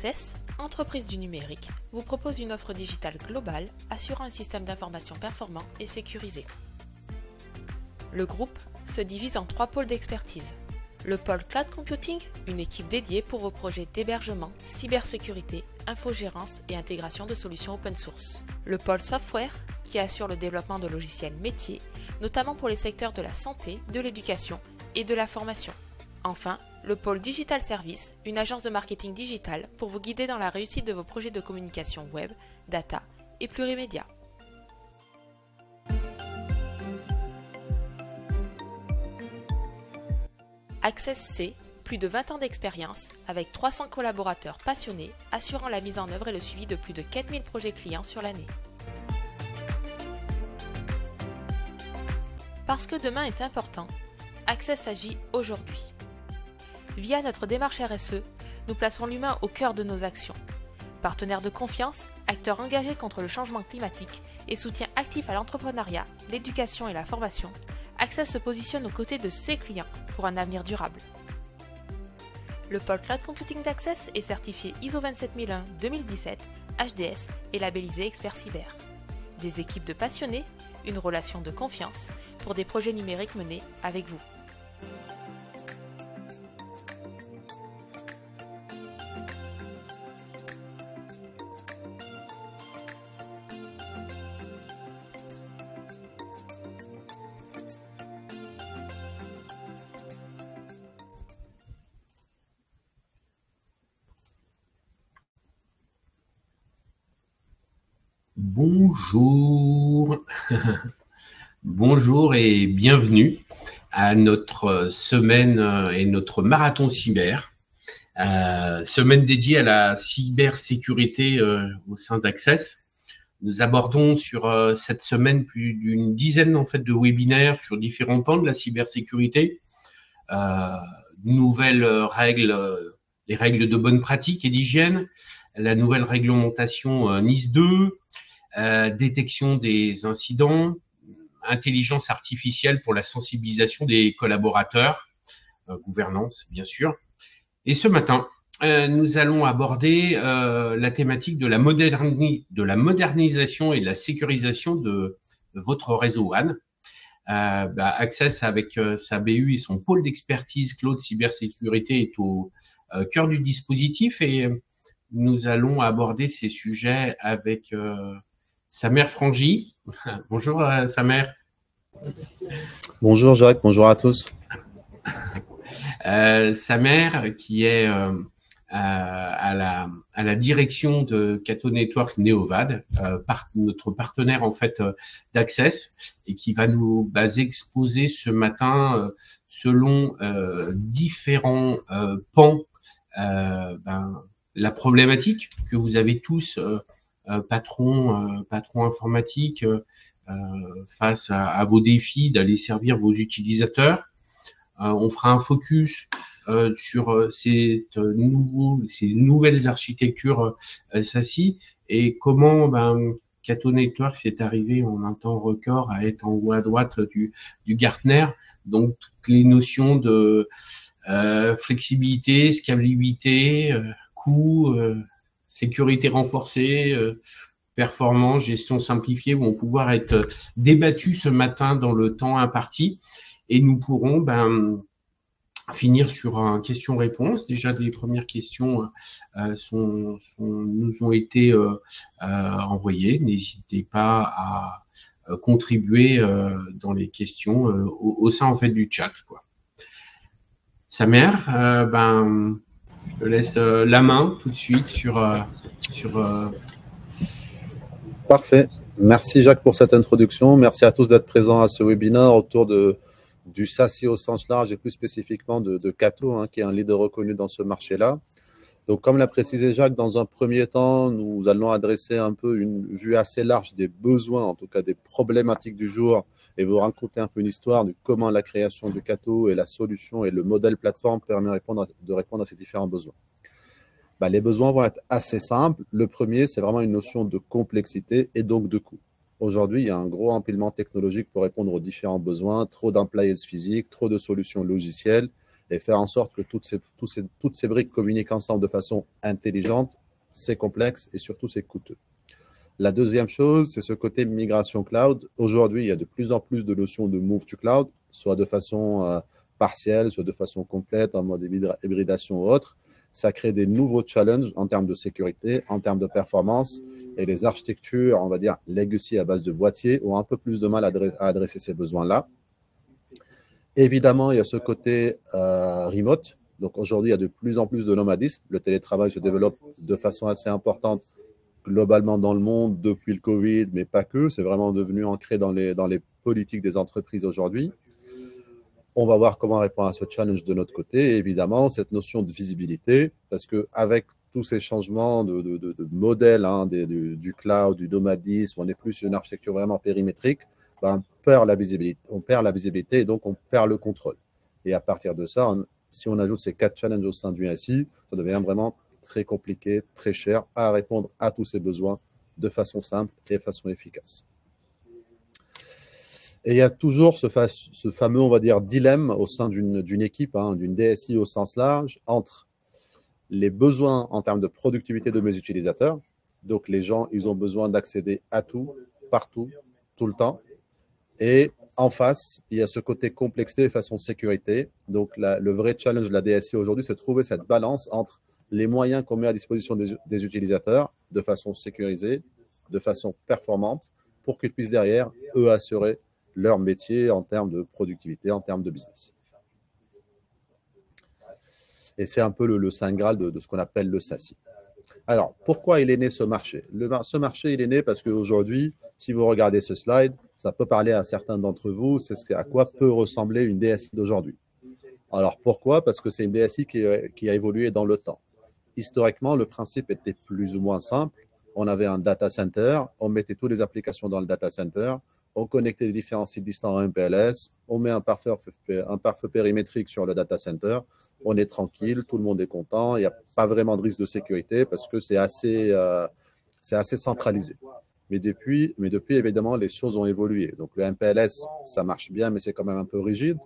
Access, entreprise du numérique, vous propose une offre digitale globale assurant un système d'information performant et sécurisé. Le groupe se divise en 3 pôles d'expertise. Le pôle Cloud Computing, une équipe dédiée pour vos projets d'hébergement, cybersécurité, infogérance et intégration de solutions open source. Le pôle Software, qui assure le développement de logiciels métiers, notamment pour les secteurs de la santé, de l'éducation et de la formation. Enfin, le pôle Digital Service, une agence de marketing digital pour vous guider dans la réussite de vos projets de communication web, data et plurimédia. Access C, plus de 20 ans d'expérience, avec 300 collaborateurs passionnés, assurant la mise en œuvre et le suivi de plus de 4000 projets clients sur l'année. Parce que demain est important, Access agit aujourd'hui. Via notre démarche RSE, nous plaçons l'humain au cœur de nos actions. Partenaire de confiance, acteur engagé contre le changement climatique et soutien actif à l'entrepreneuriat, l'éducation et la formation, Access se positionne aux côtés de ses clients pour un avenir durable. Le pôle Cloud Computing d'Access est certifié ISO 27001-2017, HDS et labellisé Expert Cyber. Des équipes de passionnés, une relation de confiance pour des projets numériques menés avec vous. Bonjour, bonjour et bienvenue à notre semaine et notre marathon cyber, semaine dédiée à la cybersécurité au sein d'Access. Nous abordons sur cette semaine plus d'une dizaine en fait de webinaires sur différents pans de la cybersécurité, nouvelles règles, les règles de bonne pratique et d'hygiène, la nouvelle réglementation NIS 2, détection des incidents, intelligence artificielle pour la sensibilisation des collaborateurs, gouvernance bien sûr. Et ce matin, nous allons aborder la thématique de la modernisation et de la sécurisation de votre réseau WAN. Access avec sa BU et son pôle d'expertise Cloud Cybersécurité est au cœur du dispositif et nous allons aborder ces sujets avec Samer Frangy. Bonjour Samer. Bonjour Jacques, bonjour à tous. Samer qui est à la direction de Cato Network Neovad, notre partenaire en fait d'Access et qui va nous exposer ce matin selon différents pans la problématique que vous avez tous patron informatique face à vos défis d'aller servir vos utilisateurs. On fera un focus sur ces nouvelles architectures SASI et comment Cato Network est arrivé en un temps record à être en haut à droite du Gartner. Donc toutes les notions de flexibilité, scalabilité, coût, sécurité renforcée, performance, gestion simplifiée vont pouvoir être débattus ce matin dans le temps imparti et nous pourrons finir sur un question-réponse. Déjà, des premières questions nous ont été envoyées. N'hésitez pas à contribuer dans les questions au sein en fait du chat, quoi. Samer, je te laisse la main tout de suite sur Parfait. Merci Jacques pour cette introduction. Merci à tous d'être présents à ce webinaire autour du SASI au sens large et plus spécifiquement de Cato, qui est un leader reconnu dans ce marché-là. Donc, comme l'a précisé Jacques, dans un premier temps, nous allons adresser un peu une vue assez large des besoins, en tout cas des problématiques du jour, et vous raconter un peu une histoire de comment la création de Cato et la solution et le modèle plateforme permet de répondre à ces différents besoins. Les besoins vont être assez simples. Le premier, c'est vraiment une notion de complexité et donc de coût. Aujourd'hui, il y a un gros empilement technologique pour répondre aux différents besoins, trop d'employés physiques, trop de solutions logicielles Et faire en sorte que toutes ces briques communiquent ensemble de façon intelligente, c'est complexe et surtout c'est coûteux. La deuxième chose, c'est ce côté migration cloud. Aujourd'hui, il y a de plus en plus de notions de move to cloud, soit de façon partielle, soit de façon complète, en mode hybridation ou autre. Ça crée des nouveaux challenges en termes de sécurité, en termes de performance, et les architectures, on va dire, legacy à base de boîtiers ont un peu plus de mal à adresser ces besoins-là. Évidemment, il y a ce côté remote. Donc aujourd'hui, il y a de plus en plus de nomadisme. Le télétravail se développe de façon assez importante globalement dans le monde depuis le Covid, mais pas que. C'est vraiment devenu ancré dans les politiques des entreprises aujourd'hui. On va voir comment répondre à ce challenge de notre côté. Et évidemment, cette notion de visibilité, parce qu'avec tous ces changements de modèle du cloud, du nomadisme, on est plus sur une architecture vraiment périmétrique, ben, on perd la visibilité et donc on perd le contrôle. Et à partir de ça, si on ajoute ces 4 challenges au sein du SI, ça devient vraiment très compliqué, très cher à répondre à tous ces besoins de façon simple et de façon efficace. Et il y a toujours ce fameux, on va dire, dilemme au sein d'une équipe, d'une DSI au sens large, entre les besoins en termes de productivité de mes utilisateurs. Donc, les gens, ils ont besoin d'accéder à tout, partout, tout le temps. Et en face, il y a ce côté complexité de façon sécurité. Donc, le vrai challenge de la DSI aujourd'hui, c'est de trouver cette balance entre les moyens qu'on met à disposition des utilisateurs de façon sécurisée, de façon performante, pour qu'ils puissent derrière, eux, assurer leur métier en termes de productivité, en termes de business. Et c'est un peu le saint graal de ce qu'on appelle le SASI. Alors, pourquoi il est né ce marché? Ce marché, il est né parce qu'aujourd'hui, si vous regardez ce slide, ça peut parler à certains d'entre vous, c'est à quoi peut ressembler une DSI d'aujourd'hui. Alors, pourquoi? Parce que c'est une DSI qui a évolué dans le temps. Historiquement, le principe était plus ou moins simple. On avait un data center, on mettait toutes les applications dans le data center, on connectait les différents sites distants à MPLS, on met un pare-feu périmétrique sur le data center, on est tranquille, tout le monde est content, il n'y a pas vraiment de risque de sécurité parce que c'est assez centralisé. Mais depuis, évidemment, les choses ont évolué. Donc, le MPLS, ça marche bien, mais c'est quand même un peu rigide.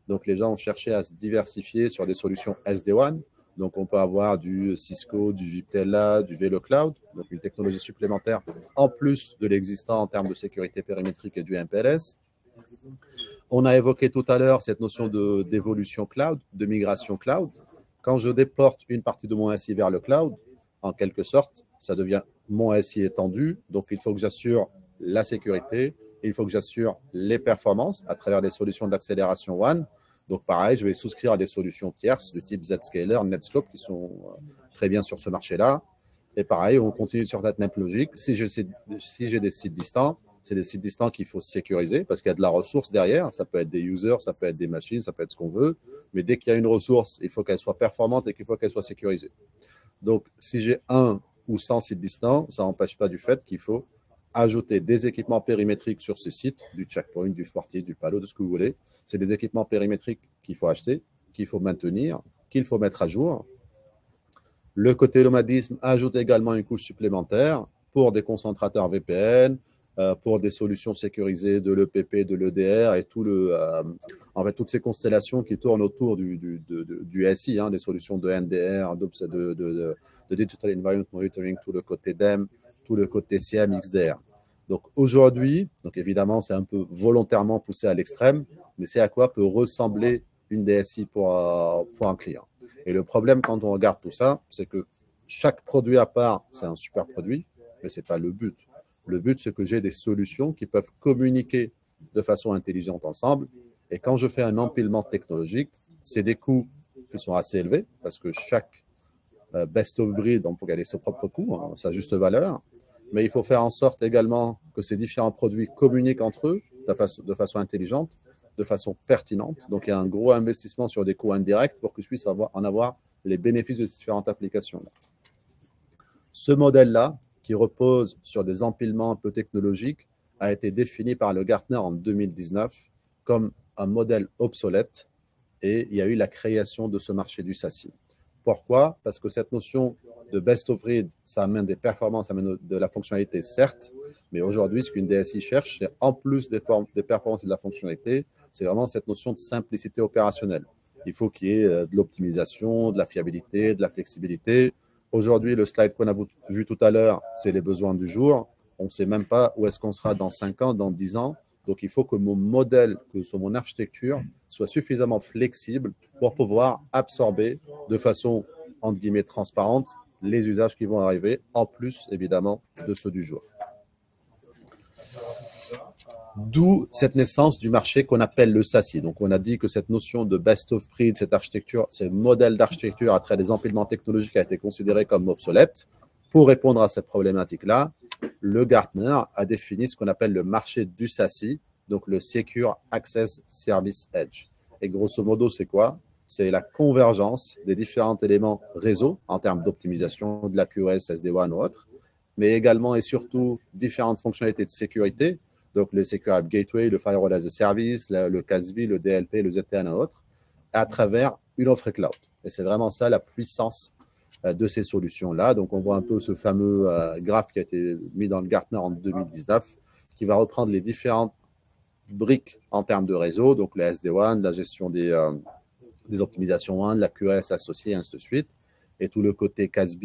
Donc, les gens ont cherché à se diversifier sur des solutions SD-WAN. Donc, on peut avoir du Cisco, du Viptela, du VeloCloud, donc une technologie supplémentaire en plus de l'existant en termes de sécurité périmétrique et du MPLS. On a évoqué tout à l'heure cette notion d'évolution cloud, de migration cloud. Quand je déporte une partie de mon SI vers le cloud, en quelque sorte, ça devient mon SI étendu. Donc, il faut que j'assure la sécurité, il faut que j'assure les performances à travers des solutions d'accélération WAN. Donc, pareil, je vais souscrire à des solutions tierces du type Zscaler, Netscope, qui sont très bien sur ce marché-là. Et pareil, on continue sur cette même logique. Si j'ai des sites distants, c'est des sites distants qu'il faut sécuriser parce qu'il y a de la ressource derrière. Ça peut être des users, ça peut être des machines, ça peut être ce qu'on veut. Mais dès qu'il y a une ressource, il faut qu'elle soit performante et qu'il faut qu'elle soit sécurisée. Donc, si j'ai 1 ou 100 sites distants, ça n'empêche pas du fait qu'il faut ajouter des équipements périmétriques sur ces sites, du checkpoint, du Fortinet, du Palo, de ce que vous voulez. C'est des équipements périmétriques qu'il faut acheter, qu'il faut maintenir, qu'il faut mettre à jour. Le côté nomadisme ajoute également une couche supplémentaire pour des concentrateurs VPN, pour des solutions sécurisées de l'EPP, de l'EDR et en fait, toutes ces constellations qui tournent autour du SI, des solutions de NDR, de Digital Environment Monitoring, tout le côté DEM, tout le côté CM, XDR. Donc aujourd'hui, évidemment, c'est un peu volontairement poussé à l'extrême, mais c'est à quoi peut ressembler une DSI pour un client. Et le problème quand on regarde tout ça, c'est que chaque produit à part, c'est un super produit, mais ce n'est pas le but. Le but, c'est que j'ai des solutions qui peuvent communiquer de façon intelligente ensemble. Et quand je fais un empilement technologique, c'est des coûts qui sont assez élevés parce que chaque best of breed, on peut garder ses propres coûts, sa juste valeur. Mais il faut faire en sorte également que ces différents produits communiquent entre eux de façon intelligente, de façon pertinente. Donc, il y a un gros investissement sur des coûts indirects pour que je puisse en avoir les bénéfices de ces différentes applications. Ce modèle-là, qui repose sur des empilements un peu technologiques, a été défini par le Gartner en 2019 comme un modèle obsolète et il y a eu la création de ce marché du SASI. Pourquoi? Parce que cette notion de best of breed, ça amène des performances, ça amène de la fonctionnalité, certes, mais aujourd'hui, ce qu'une DSI cherche, c'est en plus des performances et de la fonctionnalité, c'est vraiment cette notion de simplicité opérationnelle. il faut qu'il y ait de l'optimisation, de la fiabilité, de la flexibilité. Aujourd'hui, le slide qu'on a vu tout à l'heure, c'est les besoins du jour. On ne sait même pas où est-ce qu'on sera dans 5 ans, dans 10 ans. Donc, il faut que mon modèle, que sur mon architecture, soit suffisamment flexible pour pouvoir absorber de façon, entre guillemets, transparente les usages qui vont arriver, en plus, évidemment, de ceux du jour. D'où cette naissance du marché qu'on appelle le SASI. Donc, on a dit que cette notion de best of breed, cette architecture, ce modèle d'architecture à travers des empilements technologiques a été considéré comme obsolète. Pour répondre à cette problématique-là, le Gartner a défini ce qu'on appelle le marché du SASI, donc le Secure Access Service Edge. Et grosso modo, c'est quoi? C'est la convergence des différents éléments réseau en termes d'optimisation de la QoS, SD-WAN ou autre, mais également et surtout différentes fonctionnalités de sécurité, donc le Secure App Gateway, le Firewall as a Service, le CASB, le DLP, le ZTN et autres, à travers une offre cloud. Et c'est vraiment ça la puissance de ces solutions-là. Donc, on voit un peu ce fameux graphe qui a été mis dans le Gartner en 2019, qui va reprendre les différentes briques en termes de réseau, donc le SD-WAN, la gestion des optimisations WAN, la QoS associée, et ainsi de suite, et tout le côté CASB,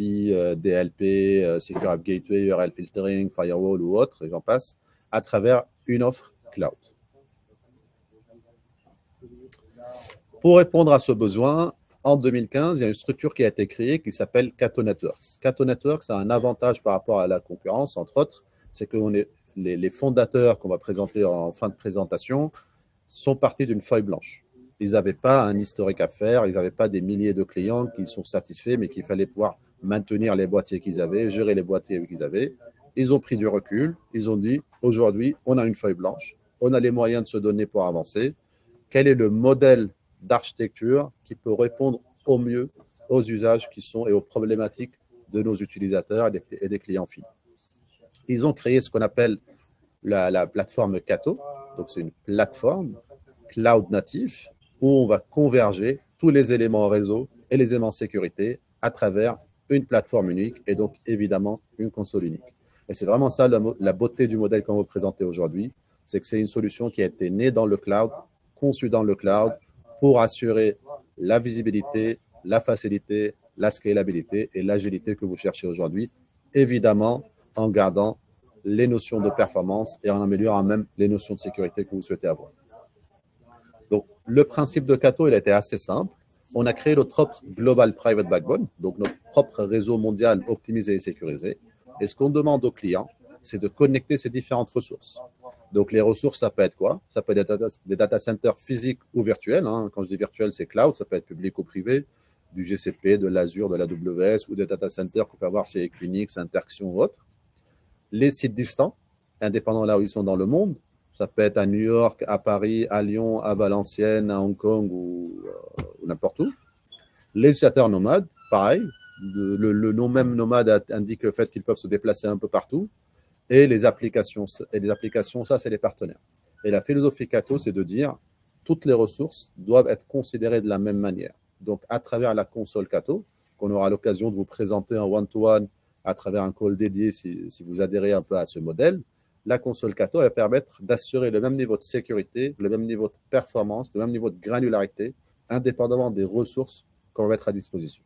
DLP, Secure App Gateway, URL Filtering, Firewall ou autre, et j'en passe, à travers une offre cloud. Pour répondre à ce besoin, en 2015, il y a une structure qui a été créée qui s'appelle Cato Networks. Cato Networks a un avantage par rapport à la concurrence, entre autres, c'est que les fondateurs qu'on va présenter en fin de présentation sont partis d'une feuille blanche. Ils n'avaient pas un historique à faire, ils n'avaient pas des milliers de clients qui sont satisfaits, mais qu'il fallait pouvoir maintenir les boîtiers qu'ils avaient, gérer les boîtiers qu'ils avaient. Ils ont pris du recul, ils ont dit, aujourd'hui, on a une feuille blanche, on a les moyens de se donner pour avancer. Quel est le modèle d'architecture qui peut répondre au mieux aux usages qui sont et aux problématiques de nos utilisateurs et des clients finaux? Ils ont créé ce qu'on appelle la plateforme Cato. Donc, c'est une plateforme cloud native où on va converger tous les éléments réseau et les éléments sécurité à travers une plateforme unique et donc évidemment une console unique. Et c'est vraiment ça la beauté du modèle qu'on va présenter aujourd'hui, c'est que c'est une solution qui a été née dans le cloud, conçue dans le cloud pour assurer la visibilité, la facilité, la scalabilité et l'agilité que vous cherchez aujourd'hui, évidemment en gardant les notions de performance et en améliorant même les notions de sécurité que vous souhaitez avoir. Donc, le principe de Cato, il a été assez simple. On a créé notre propre Global Private Backbone, donc notre propre réseau mondial optimisé et sécurisé. Et ce qu'on demande aux clients, c'est de connecter ces différentes ressources. Donc, les ressources, ça peut être quoi? Ça peut être des data centers physiques ou virtuels. Hein. Quand je dis virtuel, c'est cloud, ça peut être public ou privé, du GCP, de l'Azure, de l'AWS ou des data centers qu'on peut avoir chez Equinix, Interxion ou autre. Les sites distants, indépendants là où ils sont dans le monde, ça peut être à New York, à Paris, à Lyon, à Valenciennes, à Hong Kong ou n'importe où. Les utilisateurs nomades, pareil. Le nom même nomade indique le fait qu'ils peuvent se déplacer un peu partout. Et les applications, ça, c'est les partenaires. Et la philosophie Cato, c'est de dire toutes les ressources doivent être considérées de la même manière. Donc, à travers la console Cato, qu'on aura l'occasion de vous présenter en one-to-one à travers un call dédié si vous adhérez un peu à ce modèle, la console Cato va permettre d'assurer le même niveau de sécurité, le même niveau de performance, le même niveau de granularité, indépendamment des ressources qu'on va mettre à disposition.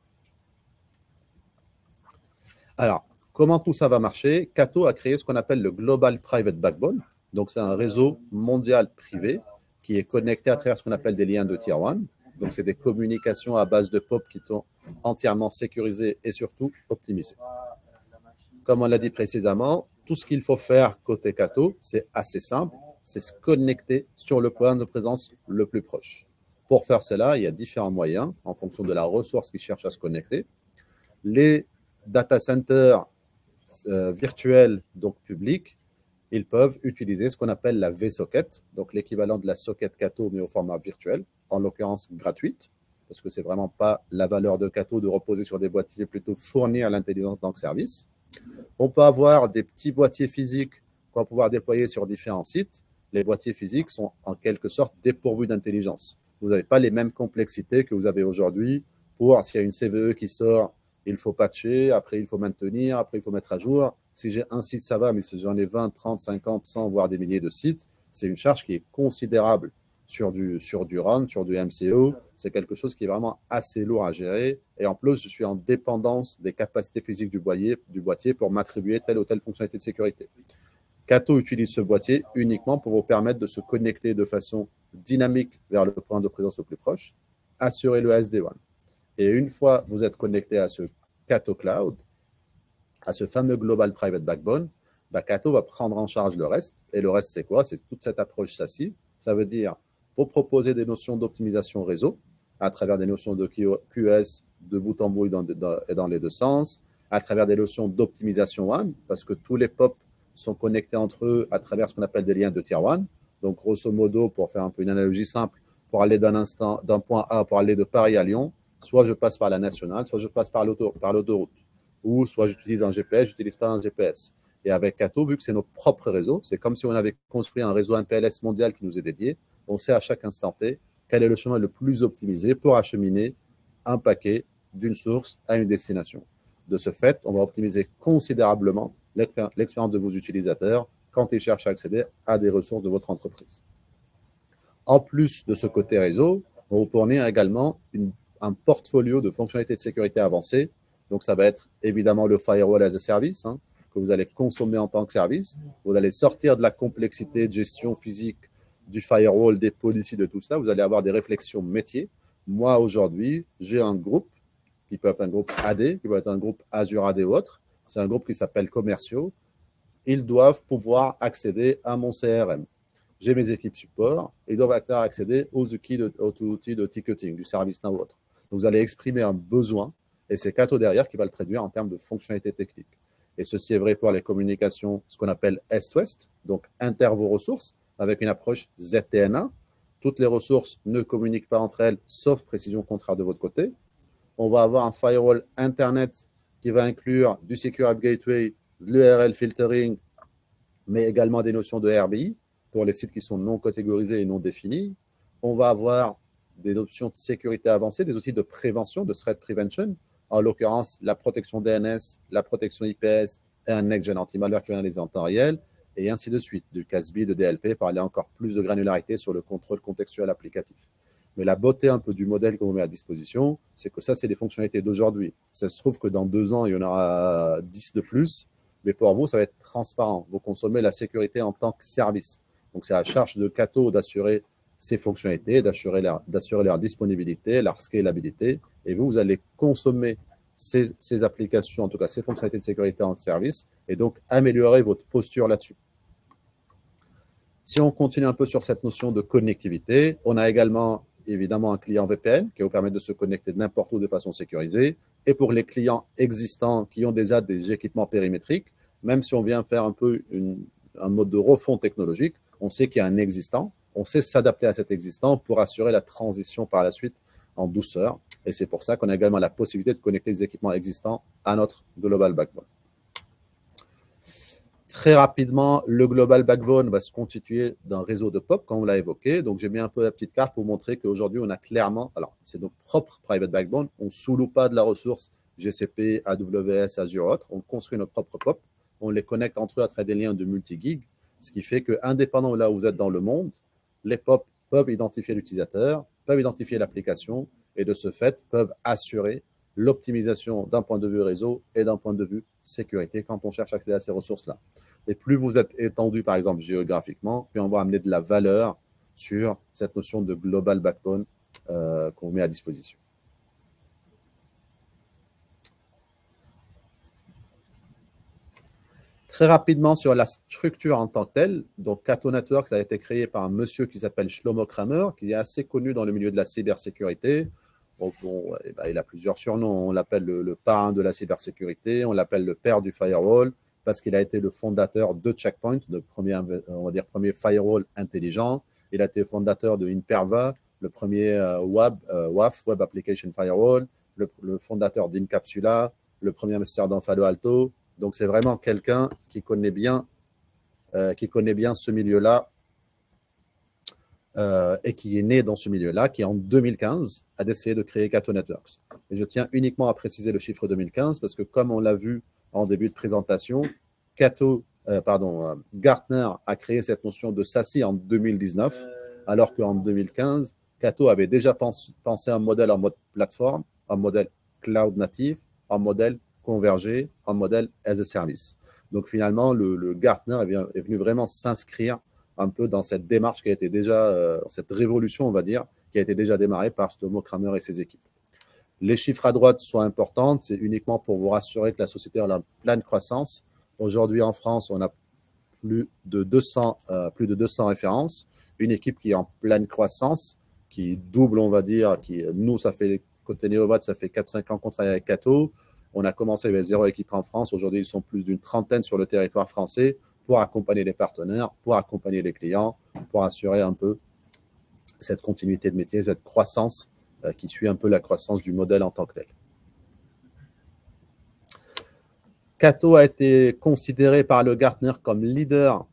Alors, comment tout ça va marcher? Cato a créé ce qu'on appelle le Global Private Backbone. Donc, c'est un réseau mondial privé qui est connecté à travers ce qu'on appelle des liens de Tier 1. Donc, c'est des communications à base de POP qui sont entièrement sécurisées et surtout optimisées. Comme on l'a dit précédemment, tout ce qu'il faut faire côté Cato, c'est assez simple, c'est se connecter sur le point de présence le plus proche. Pour faire cela, il y a différents moyens en fonction de la ressource qui cherche à se connecter. Les data centers virtuels, donc publics, ils peuvent utiliser ce qu'on appelle la vSocket, donc l'équivalent de la socket Cato, mais au format virtuel, en l'occurrence gratuite, parce que ce n'est vraiment pas la valeur de Cato de reposer sur des boîtiers, plutôt fournir l'intelligence en tant que service. On peut avoir des petits boîtiers physiques qu'on va pouvoir déployer sur différents sites. Les boîtiers physiques sont en quelque sorte dépourvus d'intelligence. Vous n'avez pas les mêmes complexités que vous avez aujourd'hui pour s'il y a une CVE qui sort, il faut patcher, après il faut maintenir, après il faut mettre à jour. Si j'ai un site, ça va, mais si j'en ai 20, 30, 50, 100, voire des milliers de sites, c'est une charge qui est considérable sur du run, sur du MCO. C'est quelque chose qui est vraiment assez lourd à gérer. Et en plus, je suis en dépendance des capacités physiques du boîtier pour m'attribuer telle ou telle fonctionnalité de sécurité. Cato utilise ce boîtier uniquement pour vous permettre de se connecter de façon dynamique vers le point de présence le plus proche, assurer le SD-WAN. Et une fois que vous êtes connecté à ce Cato Cloud, à ce fameux Global Private Backbone, Cato va prendre en charge le reste. Et le reste, c'est quoi? C'est toute cette approche SASI. Ça veut dire vous proposer des notions d'optimisation réseau à travers des notions de QS de bout en bout et dans les deux sens, à travers des notions d'optimisation WAN, parce que tous les POP sont connectés entre eux à travers ce qu'on appelle des liens de tier 1. Donc, grosso modo, pour faire un peu une analogie simple, pour aller d'un point A, pour aller de Paris à Lyon, soit je passe par la nationale, soit je passe par l'autoroute, ou soit j'utilise un GPS, j'utilise pas un GPS. Et avec Cato, vu que c'est nos propres réseaux, c'est comme si on avait construit un réseau MPLS mondial qui nous est dédié. On sait à chaque instant T quel est le chemin le plus optimisé pour acheminer un paquet d'une source à une destination. De ce fait, on va optimiser considérablement l'expérience de vos utilisateurs quand ils cherchent à accéder à des ressources de votre entreprise. En plus de ce côté réseau, on vous fournit également un portfolio de fonctionnalités de sécurité avancées. Donc, ça va être évidemment le Firewall as a Service, que vous allez consommer en tant que service. Vous allez sortir de la complexité de gestion physique du firewall, des policies, de tout ça. Vous allez avoir des réflexions métiers. Moi, aujourd'hui, j'ai un groupe qui peut être un groupe AD, qui peut être un groupe Azure AD ou autre. C'est un groupe qui s'appelle commerciaux. Ils doivent pouvoir accéder à mon CRM. J'ai mes équipes support. Ils doivent accéder aux outils de ticketing, du ServiceNow ou autre. Donc, vous allez exprimer un besoin et c'est Cato derrière qui va le traduire en termes de fonctionnalités techniques. Et ceci est vrai pour les communications, ce qu'on appelle Est-Ouest, donc inter vos ressources, avec une approche ZTNA. Toutes les ressources ne communiquent pas entre elles, sauf précision contraire de votre côté. On va avoir un firewall Internet qui va inclure du Secure App Gateway, de l'URL filtering, mais également des notions de RBI pour les sites qui sont non catégorisés et non définis. On va avoir des options de sécurité avancées, des outils de prévention, de threat prevention, en l'occurrence la protection DNS, la protection IPS et un next-gen anti-malware qui va analyser en temps réel, et ainsi de suite, du CASB, de DLP, pour aller encore plus de granularité sur le contrôle contextuel applicatif. Mais la beauté un peu du modèle qu'on vous met à disposition, c'est que ça, c'est des fonctionnalités d'aujourd'hui. Ça se trouve que dans 2 ans, il y en aura 10 de plus, mais pour vous, ça va être transparent. Vous consommez la sécurité en tant que service. Donc, c'est à la charge de Cato d'assurer ces fonctionnalités, d'assurer leur disponibilité, leur scalabilité, et vous allez consommer ces applications, en tout cas ces fonctionnalités de sécurité en service, et donc améliorer votre posture là-dessus. Si on continue un peu sur cette notion de connectivité, on a également évidemment un client VPN qui va vous permettre de se connecter de n'importe où de façon sécurisée. Et pour les clients existants qui ont déjà des équipements périmétriques, même si on vient faire un peu un mode de refonte technologique, on sait qu'il y a un existant, on sait s'adapter à cet existant pour assurer la transition par la suite en douceur. Et c'est pour ça qu'on a également la possibilité de connecter les équipements existants à notre Global Backbone. Très rapidement, le Global Backbone va se constituer d'un réseau de POP, comme on l'a évoqué. Donc, j'ai mis un peu la petite carte pour montrer qu'aujourd'hui, on a clairement, alors c'est notre propre Private Backbone, on ne sous-loue pas de la ressource GCP, AWS, Azure, autre. On construit nos propres POP, on les connecte entre eux à travers des liens de multi-gig, ce qui fait qu'indépendamment de là où vous êtes dans le monde, les POP peuvent identifier l'utilisateur, peuvent identifier l'application et de ce fait peuvent assurer l'optimisation d'un point de vue réseau et d'un point de vue sécurité quand on cherche à accéder à ces ressources-là. Et plus vous êtes étendu, par exemple, géographiquement, plus on va amener de la valeur sur cette notion de global backbone qu'on met à disposition. Très rapidement sur la structure en tant que telle, donc Cato Network, ça a été créé par un monsieur qui s'appelle Shlomo Kramer, qui est assez connu dans le milieu de la cybersécurité. Bon, il a plusieurs surnoms. On l'appelle le parrain de la cybersécurité, on l'appelle le père du firewall, parce qu'il a été le fondateur de Checkpoint, le premier, on va dire, premier firewall intelligent. Il a été fondateur de Imperva, le premier WAF, Web Application Firewall, le fondateur d'Incapsula, le premier investisseur dans Palo Alto. Donc, c'est vraiment quelqu'un qui connaît bien ce milieu-là et qui est né dans ce milieu-là, qui en 2015 a décidé de créer Cato Networks. Et je tiens uniquement à préciser le chiffre 2015 parce que comme on l'a vu en début de présentation, Gartner a créé cette notion de SASI en 2019 alors qu'en 2015, Cato avait déjà pensé un modèle en mode plateforme, un modèle cloud native, un modèle convergé, un modèle as a service. Donc finalement, le Gartner est venu vraiment s'inscrire un peu dans cette démarche qui a été déjà, cette révolution, on va dire, qui a été déjà démarrée par Shlomo Kramer et ses équipes. Les chiffres à droite sont importants, c'est uniquement pour vous rassurer que la société a en pleine croissance. Aujourd'hui, en France, on a plus de 200 références, une équipe qui est en pleine croissance, qui double, on va dire, nous, ça fait, côté Neovat, ça fait 4-5 ans qu'on travaille avec Cato. On a commencé avec 0 équipe en France. Aujourd'hui, ils sont plus d'une trentaine sur le territoire français pour accompagner les partenaires, pour accompagner les clients, pour assurer un peu cette continuité de métier, cette croissance qui suit un peu la croissance du modèle en tant que tel. Cato a été considéré par le Gartner comme leader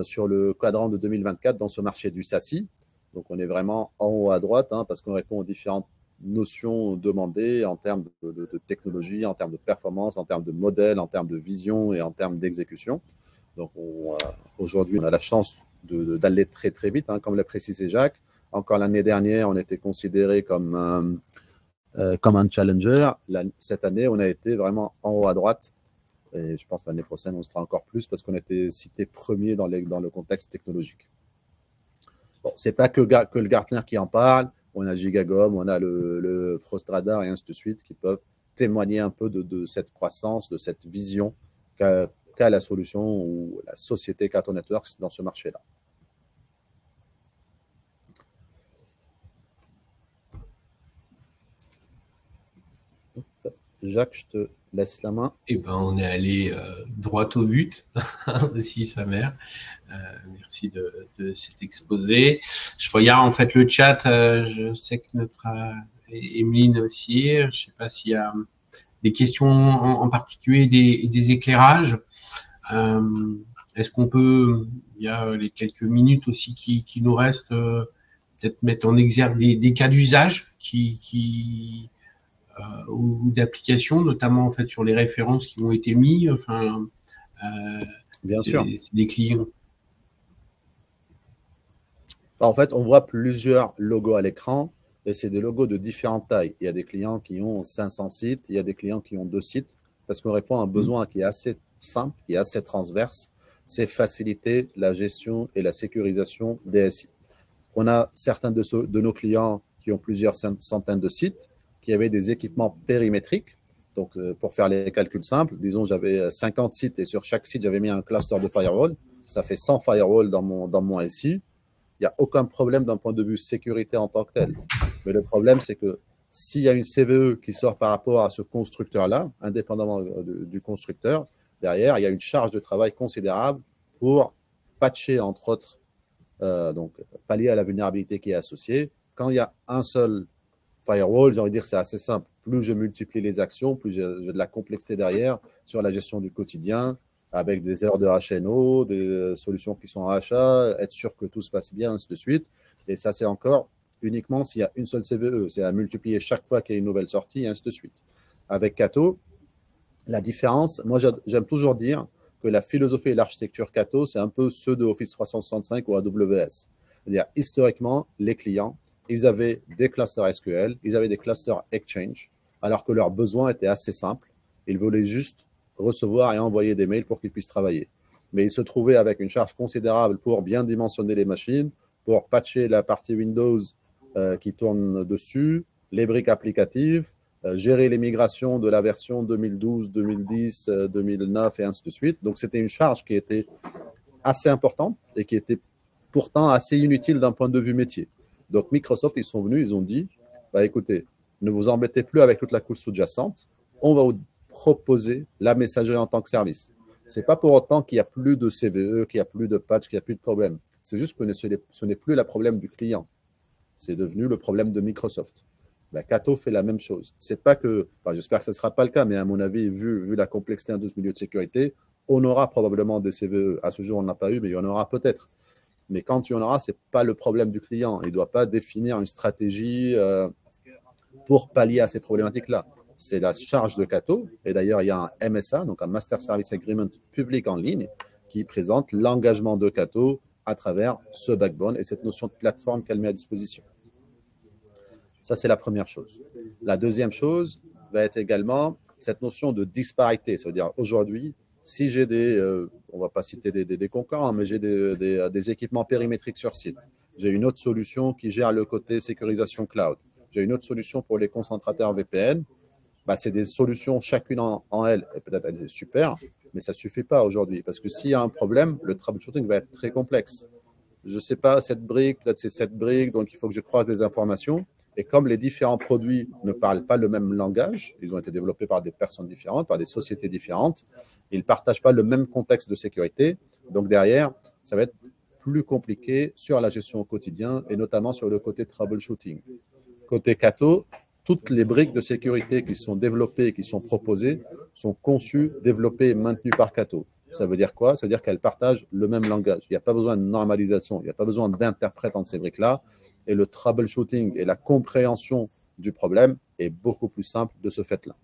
sur le quadrant de 2024 dans ce marché du SASI. Donc, on est vraiment en haut à droite parce qu'on répond aux différentes notions demandées en termes de technologie, en termes de performance, en termes de modèle, en termes de vision et en termes d'exécution. Donc, aujourd'hui, on a la chance d'aller très, très vite, comme l'a précisé Jacques. Encore l'année dernière, on était considéré comme un challenger. Cette année, on a été vraiment en haut à droite. Et je pense que l'année prochaine, on sera encore plus parce qu'on a été cité premier dans le contexte technologique. Bon, ce n'est pas que le Gartner qui en parle. On a Gigagom, on a le Frost Radar et ainsi de suite qui peuvent témoigner un peu de cette croissance, de cette vision qu'a la solution ou la société Cato Networks dans ce marché-là. Jacques, je te laisse la main. Eh ben, on est allé droit au but, aussi sa mère. Merci de cet exposé. Je regarde en fait le chat. Je sais que notre Emeline aussi. Je ne sais pas s'il y a des questions en particulier, des éclairages. Est-ce qu'on peut, il y a les quelques minutes aussi qui nous restent, peut-être mettre en exergue des cas d'usage ou d'application, notamment en fait sur les références qui ont été mises. Enfin, bien sûr. C'est des clients. En fait, on voit plusieurs logos à l'écran et c'est des logos de différentes tailles. Il y a des clients qui ont 500 sites, il y a des clients qui ont 2 sites parce qu'on répond à un besoin qui est assez simple, qui est assez transverse. C'est faciliter la gestion et la sécurisation des SI. On a certains de nos clients qui ont plusieurs centaines de sites, qui avaient des équipements périmétriques. Donc, pour faire les calculs simples, disons, j'avais 50 sites et sur chaque site, j'avais mis un cluster de firewall. Ça fait 100 firewalls dans mon SI. Il n'y a aucun problème d'un point de vue sécurité en tant que tel. Mais le problème, c'est que s'il y a une CVE qui sort par rapport à ce constructeur-là, indépendamment du constructeur, derrière, il y a une charge de travail considérable pour patcher, entre autres, donc pallier à la vulnérabilité qui est associée. Quand il y a un seul firewall, j'ai envie de dire, c'est assez simple. Plus je multiplie les actions, plus j'ai de la complexité derrière sur la gestion du quotidien, avec des erreurs de HNO, des solutions qui sont en achat, être sûr que tout se passe bien, ainsi de suite. Et ça, c'est encore uniquement s'il y a une seule CVE. C'est à multiplier chaque fois qu'il y a une nouvelle sortie, et ainsi de suite. Avec Cato, la différence, moi, j'aime toujours dire que la philosophie et l'architecture Cato, c'est un peu ceux de Office 365 ou AWS. C'est-à-dire, historiquement, les clients, ils avaient des clusters SQL, ils avaient des clusters Exchange, alors que leurs besoins étaient assez simples. Ils voulaient juste recevoir et envoyer des mails pour qu'ils puissent travailler. Mais ils se trouvaient avec une charge considérable pour bien dimensionner les machines, pour patcher la partie Windows qui tourne dessus, les briques applicatives, gérer les migrations de la version 2012, 2010, 2009 et ainsi de suite. Donc, c'était une charge qui était assez importante et qui était pourtant assez inutile d'un point de vue métier. Donc, Microsoft, ils sont venus, ils ont dit, bah, écoutez, ne vous embêtez plus avec toute la couche sous-jacente, on va vous proposer la messagerie en tant que service. Ce n'est pas pour autant qu'il n'y a plus de CVE, qu'il n'y a plus de patch, qu'il n'y a plus de problème. C'est juste que ce n'est plus le problème du client. C'est devenu le problème de Microsoft. Ben, Cato fait la même chose. C'est pas que, enfin, j'espère que ce ne sera pas le cas, mais à mon avis, vu la complexité de ce milieu de sécurité, on aura probablement des CVE. À ce jour, on n'a pas eu, mais il y en aura peut-être. Mais quand il y en aura, ce n'est pas le problème du client. Il ne doit pas définir une stratégie pour pallier à ces problématiques-là. C'est la charge de Cato. Et d'ailleurs, il y a un MSA, donc un Master Service Agreement public en ligne, qui présente l'engagement de Cato à travers ce backbone et cette notion de plateforme qu'elle met à disposition. Ça, c'est la première chose. La deuxième chose va être également cette notion de disparité. Ça veut dire aujourd'hui, si j'ai on ne va pas citer des concurrents, mais j'ai des équipements périmétriques sur site, j'ai une autre solution qui gère le côté sécurisation cloud, j'ai une autre solution pour les concentrateurs VPN, c'est des solutions chacune en elle, et peut-être elle est super, mais ça ne suffit pas aujourd'hui. Parce que s'il y a un problème, le troubleshooting va être très complexe. Je ne sais pas, cette brique, peut-être c'est cette brique, donc il faut que je croise des informations. Et comme les différents produits ne parlent pas le même langage, ils ont été développés par des personnes différentes, par des sociétés différentes, ils ne partagent pas le même contexte de sécurité. Donc derrière, ça va être plus compliqué sur la gestion au quotidien et notamment sur le côté troubleshooting. Côté Cato, toutes les briques de sécurité qui sont développées et qui sont proposées sont conçues, développées et maintenues par Cato. Ça veut dire quoi? Ça veut dire qu'elles partagent le même langage. Il n'y a pas besoin de normalisation, il n'y a pas besoin d'interprète entre ces briques-là. Et le troubleshooting et la compréhension du problème est beaucoup plus simple de ce fait-là.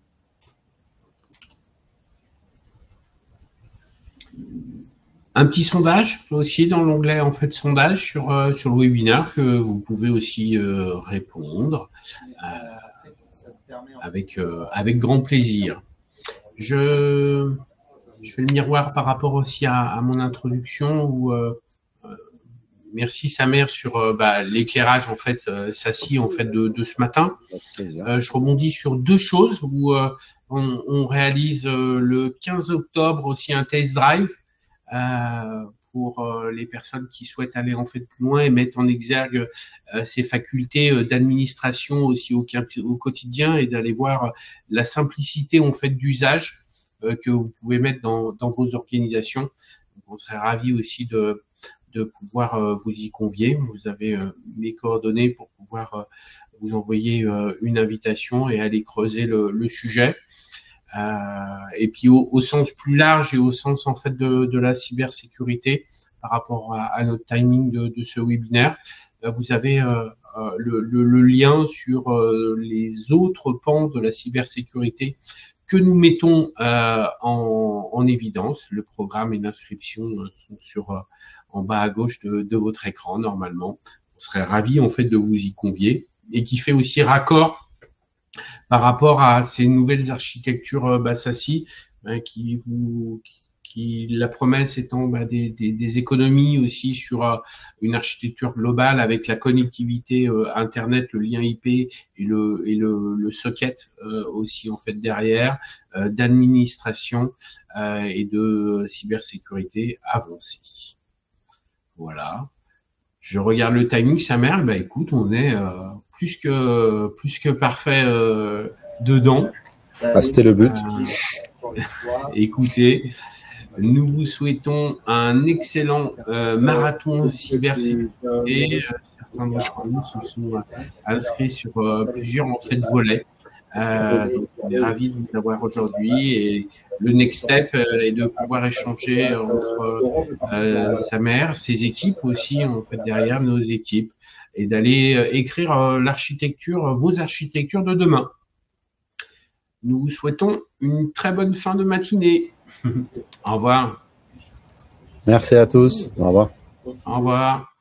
Un petit sondage aussi dans l'onglet en fait sondage sur le webinaire que vous pouvez aussi répondre avec grand plaisir. Je fais le miroir par rapport aussi à mon introduction où merci Samer sur l'éclairage en fait SASI en fait de ce matin. Je rebondis sur deux choses où on réalise le 15 octobre aussi un test drive pour les personnes qui souhaitent aller en fait plus loin et mettre en exergue ces facultés d'administration aussi au quotidien et d'aller voir la simplicité en fait d'usage que vous pouvez mettre dans vos organisations. Donc, on serait ravis aussi de pouvoir vous y convier. Vous avez mes coordonnées pour pouvoir vous envoyer une invitation et aller creuser le sujet. Et puis au sens plus large et au sens en fait de la cybersécurité par rapport à notre timing de ce webinaire, vous avez le lien sur les autres pans de la cybersécurité que nous mettons en évidence. Le programme et l'inscription sont en bas à gauche de votre écran normalement. On serait ravis en fait de vous y convier et qui fait aussi raccord par rapport à ces nouvelles architectures SASI qui la promesse étant des économies aussi sur une architecture globale avec la connectivité internet, le lien IP et le socket aussi en fait derrière, d'administration et de cybersécurité avancée. Voilà. Je regarde le timing, Samer, écoute, on est plus que parfait dedans. C'était le but. Écoutez, nous vous souhaitons un excellent marathon cybersécurité. Certains d'entre nous se sont inscrits sur plusieurs en fait volets. On est ravis de vous avoir aujourd'hui et le next step est de pouvoir échanger entre Samer, ses équipes aussi en fait derrière nos équipes et d'aller écrire l'architecture, vos architectures de demain. Nous vous souhaitons une très bonne fin de matinée. Au revoir. Merci à tous. Au revoir. Au revoir.